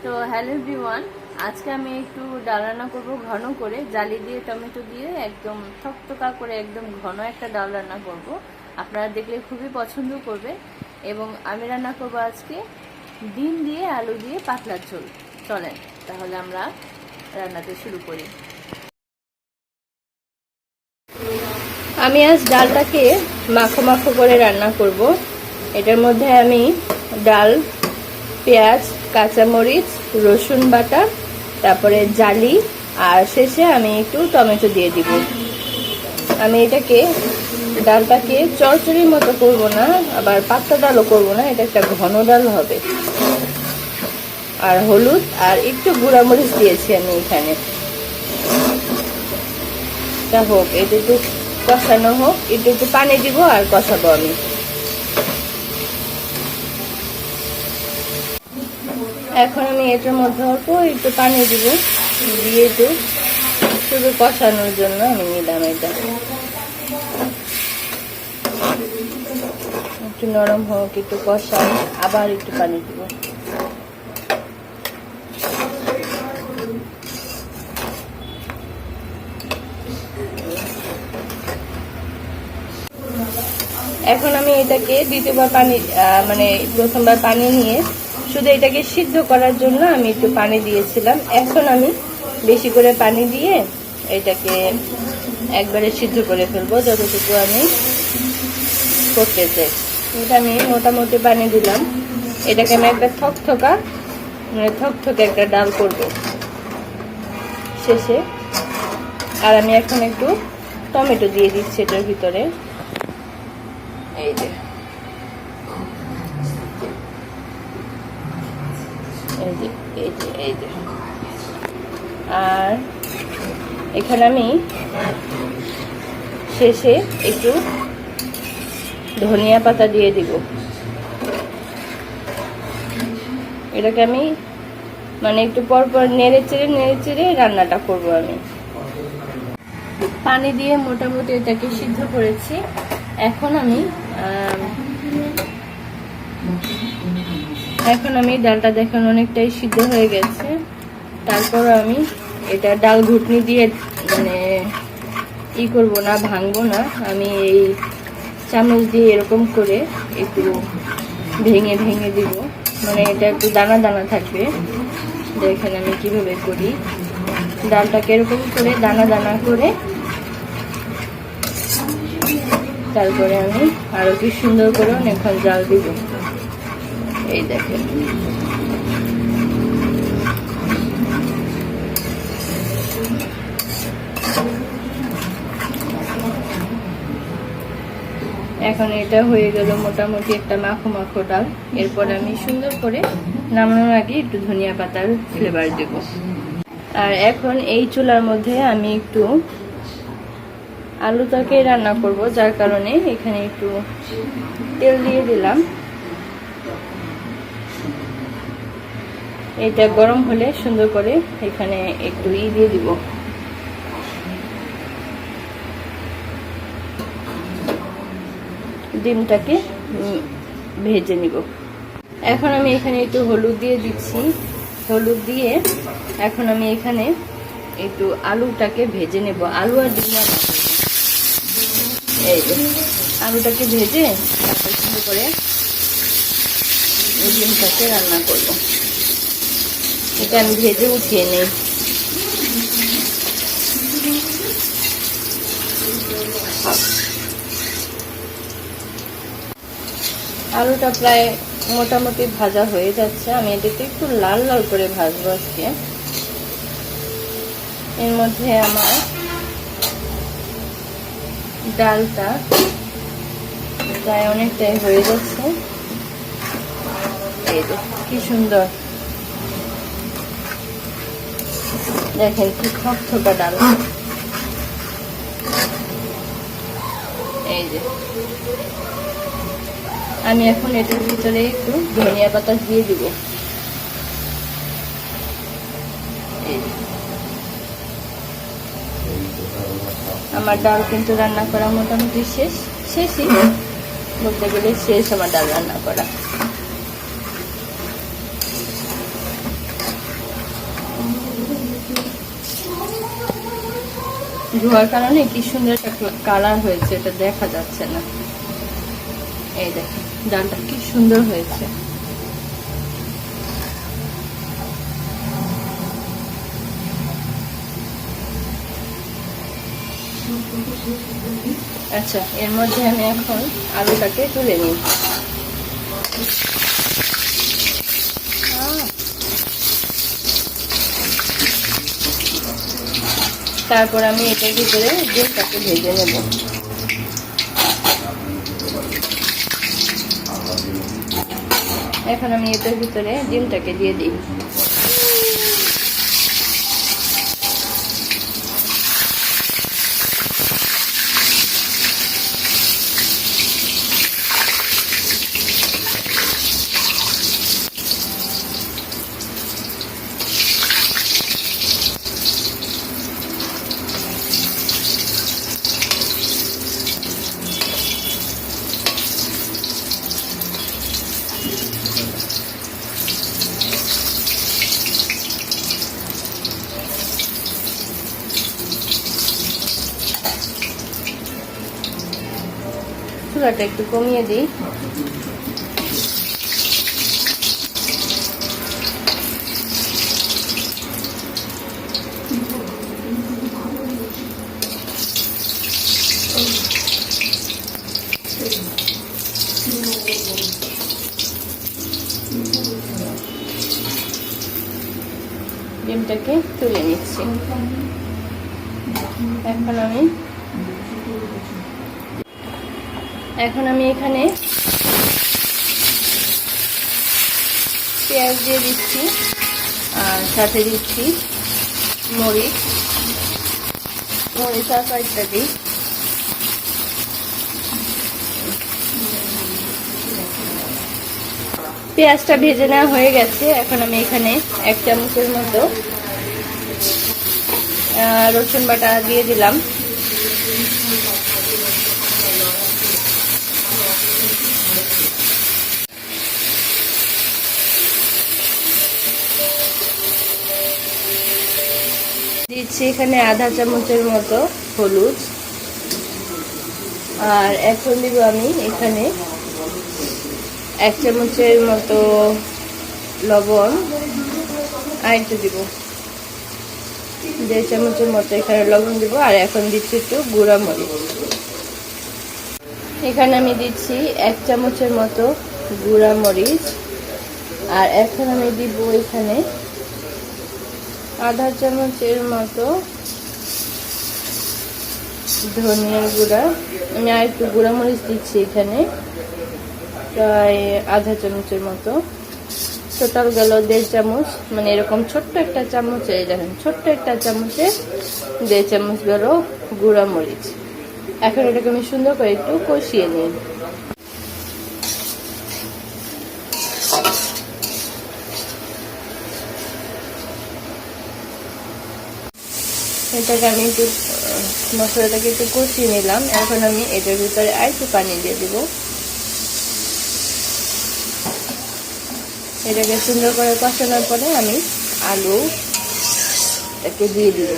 তো hello everyone, আজকে আমি একটু ডাল রান্না করবো ঘন করে, জালি দিয়ে টমেটো দিয়ে একদম থকথকা করে একদম ঘন একটা ডাল রান্না করব। আপনারা দেখলে খুবই পছন্দ করবে। এবং আমি রান্না করব আজকে ডিম দিয়ে আলু দিয়ে পাতলা ঝোল। চলেন তাহলে আমরা রান্নাতে শুরু করি। আমি আজ ডালটাকে মাখো মাখো করে রান্না করব। এটার মধ্যে আমি ডাল, পেঁয়াজ, কাঁচামরিচ, রসুন বাটা, তারপরে জালি, আর শেষে আমি একটু টমেটো দিয়ে দিব। আমি এটাকে ডালটাকে চচ্চড়ির মতো করব না, আবার পাতলা ডালও করব না, এটা একটা ঘন ডাল হবে। আর হলুদ আর একটু গুঁড়ামরিচ দিয়েছি আমি এখানে। তা হোক, এটা একটু কষানো হোক, একটু পানি দিব আর কষাবো আমি। এখন আমি এটার মধ্যে অল্প একটু পানি দিব, দিয়ে একটু শুধু কষানোর জন্য আমি নিলাম। এটা একটু নরম হোক, একটু কষাই, আবার একটু পানি দিব। এখন আমি এটাকে দ্বিতীয়বার পানি প্রথমবার পানি নিয়ে শুধু এটাকে সিদ্ধ করার জন্য আমি একটু পানি দিয়েছিলাম। এখন আমি বেশি করে পানি দিয়ে এটাকে একবারে সিদ্ধ করে ফেলবো, যতটুকু আমি করতে চাই। এটা আমি মোটামুটি পানি দিলাম। এটাকে আমি একটা থকথকে একটা ডাল করব শেষে। আর আমি এখন একটু টমেটো দিয়ে দিচ্ছি এটার ভিতরে। এই যে আর এখানে আমি শেষে একটু ধনিয়া পাতা দিয়ে দিব। এটাকে আমি একটু পরপর নেড়ে চেড়ে রান্নাটা করব আমি। পানি দিয়ে মোটামুটি এটাকে সিদ্ধ করেছি। এখন আমি ডালটা দেখুন অনেকটাই সিদ্ধ হয়ে গেছে। তারপর আমি এটা ডাল ঘুটনি দিয়ে করব না, ভাঙবো না। আমি এই চামচ দিয়ে এরকম করে একটু ভেঙে দিব, এটা একটু দানা দানা থাকবে। দেখেন আমি কিভাবে করি। ডালটাকে এরকম করে দানা দানা করে তারপরে আমি আরো কি সুন্দর করে অনেকক্ষণ জাল দিব। এই দেখেন এখন এটা হয়ে গেল মোটামুটি একটা মাখো মাখো ডাল। এরপর আমি সুন্দর করে নামানোর আগে একটু ধনিয়া পাতার ফ্লেভার দেব। আর এখন এই চুলার মধ্যে আমি একটু আলুটাকে রান্না করব, যার কারণে এখানে একটু তেল দিয়ে দিলাম। এটা গরম হলে সুন্দর করে এখানে একটু দিয়ে দিব। ডিমটাকে ভেজে নিব। এখন আমি এখানে একটু হলুদ দিয়ে দিচ্ছি। হলুদ দিয়ে এখন আমি এখানে একটু আলুটাকে ভেজে নেব। আলু আর ডিম রান্না করব। এই যে আলুটাকে ভেজে তারপর সুন্দর করে ডিমটাকে রান্না করব। এটা আমি ভেজে উঠিয়ে নেই। আলুটা প্রায় মোটামুটি ভাজা হয়ে যাচ্ছে। আমি এটাকে একটু লাল লাল করে ভাজবো আজকে। এর মধ্যে আমার ডালটা প্রায় অনেকটাই হয়ে যাচ্ছে। এই যে কি সুন্দর, দেখেন কি থকথকা ডাল। এই যে আমি এখন এটার ভিতরে একটু ধনিয়া পাতা দিয়ে দিব। আমার ডাল কিন্তু রান্না করা মোটামুটি শেষই বলতে গেলে শেষ আমার ডাল রান্না করা। ধোয়ার কারণে কি সুন্দর একটা কালার হয়েছে, এটা দেখা যাচ্ছে না। এই দেখেন ডালটা কি সুন্দর হয়েছে। আচ্ছা, এর মধ্যে আমি এখন আলুটাকে তুলে নিই। তারপর আমি এটার ভিতরে ডিমটাকে ভেজে নেব। এখন আমি এটার ভিতরে ডিমটাকে দিয়ে দিই। চুলাটা একটু কমিয়ে দিই। ডিমটাকে তুলে নিচ্ছি। এখন আমি এখানে পেঁয়াজ দিয়ে দিচ্ছি আর সাথে দিচ্ছি মরিচ আর কয়েকটা দিই। পেঁয়াজটা ভেজে নেওয়া হয়ে গেছে। এখন আমি এখানে 1 চামচের মতো রসুন বাটা দিয়ে দিলাম। দিচ্ছি এখানে আধা চামচের মতো হলুদ, আর এখন দিব আমি এখানে 1 চামচের মতো লবণ, আর একটু দিব 1.5 চামচের মতো এখানে লবণ দিব। আর এখন দিচ্ছি একটু গুঁড়া মরিচ। এখানে আমি দিচ্ছি 1 চামচের মতো গুঁড়া মরিচ, আর এখন আমি দিব এখানে আধা চামচের মতো ধনিয়া গুঁড়া। আমি আর একটু গুঁড়া মরিচ দিচ্ছি এখানে, প্রায় আধা চামচের মতো। টোটাল গেল 1.5 চামচ, মানে এরকম ছোট্ট একটা চামচে, দেখেন ছোট্ট একটা চামচে 1.5 চামচ গেল গুঁড়া মরিচ। এখন এটাকে আমি সুন্দর করে একটু কষিয়ে নিই। এটাকে আমি একটু মশলাটাকে একটু কষিয়ে নিলাম। এখন আমি এটার ভিতরে আর একটু পানি দিয়ে দিব। এটাকে সুন্দর করে কষানোর পরে আমি আলুটাকে দিয়ে দিব।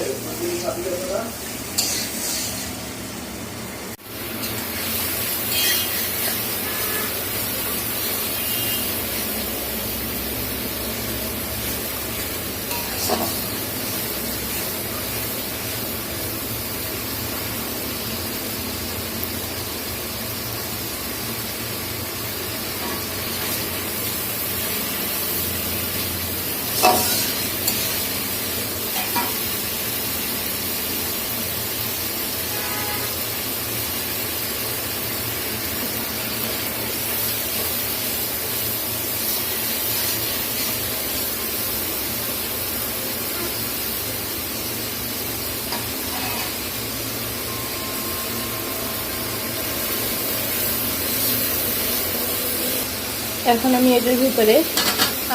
এখন আমি এটার ভিতরে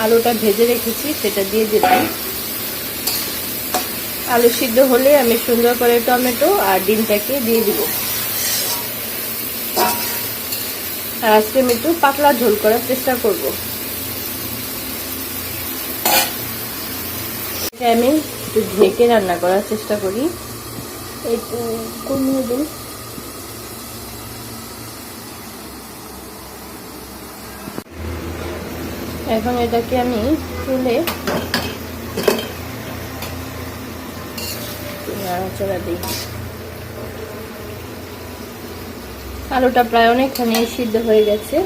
আলুটা ভেজে রেখেছি সেটা দিয়ে দিলাম। আলু সিদ্ধ হলে আমি সুন্দর করে টমেটো আর ডিমটাকে দিয়ে দিব। আর আজকে আমি একটু পাতলা ঝোল করার চেষ্টা করব। আমি একটু ঢেকে রান্না করার চেষ্টা করি। এটা কমিয়ে দিন। এখন এটাকে আমি তুলে নাড়াচাড়া দিই। আলুটা প্রায় অনেকখানি সিদ্ধ হয়ে গেছে।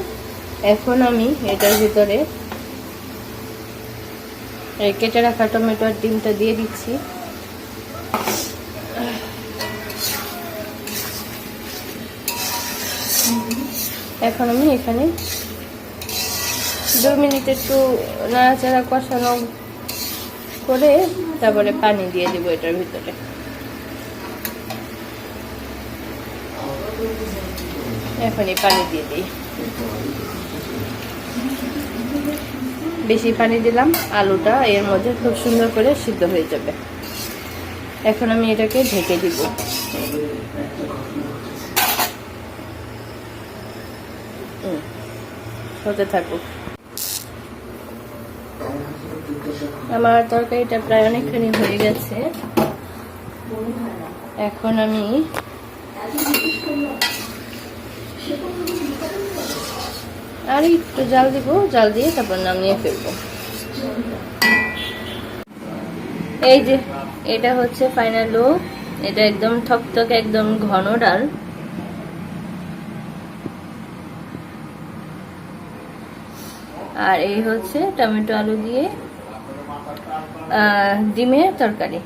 এখন আমি এটার ভিতরে কেটে রাখা টমেটো আর ডিমটা দিয়ে দিচ্ছি। এখন আমি এখানে 2 মিনিট একটু নাড়াচাড়া কষানো করে তারপরে পানি দিয়ে দেব এটার ভিতরে। এখনই পানি দিয়ে দিই। বেশি পানি দিলাম, আলুটা এর মধ্যে খুব সুন্দর করে সিদ্ধ হয়ে যাবে। এখন আমি এটাকে ঢেকে দিব। হতে থাকুক। আমার তরকারিটা প্রায় অনেকখানি হয়ে গেছে। এখন আমি আর একটু জাল দিব, জাল দিয়ে তারপর নামিয়ে ফেলবো। এই যে এটা হচ্ছে ফাইনাল লুক। এটা একদম থকথকে, একদম ঘন ডাল। আর এই হচ্ছে টমেটো আলু দিয়ে ডিমের তরকারি।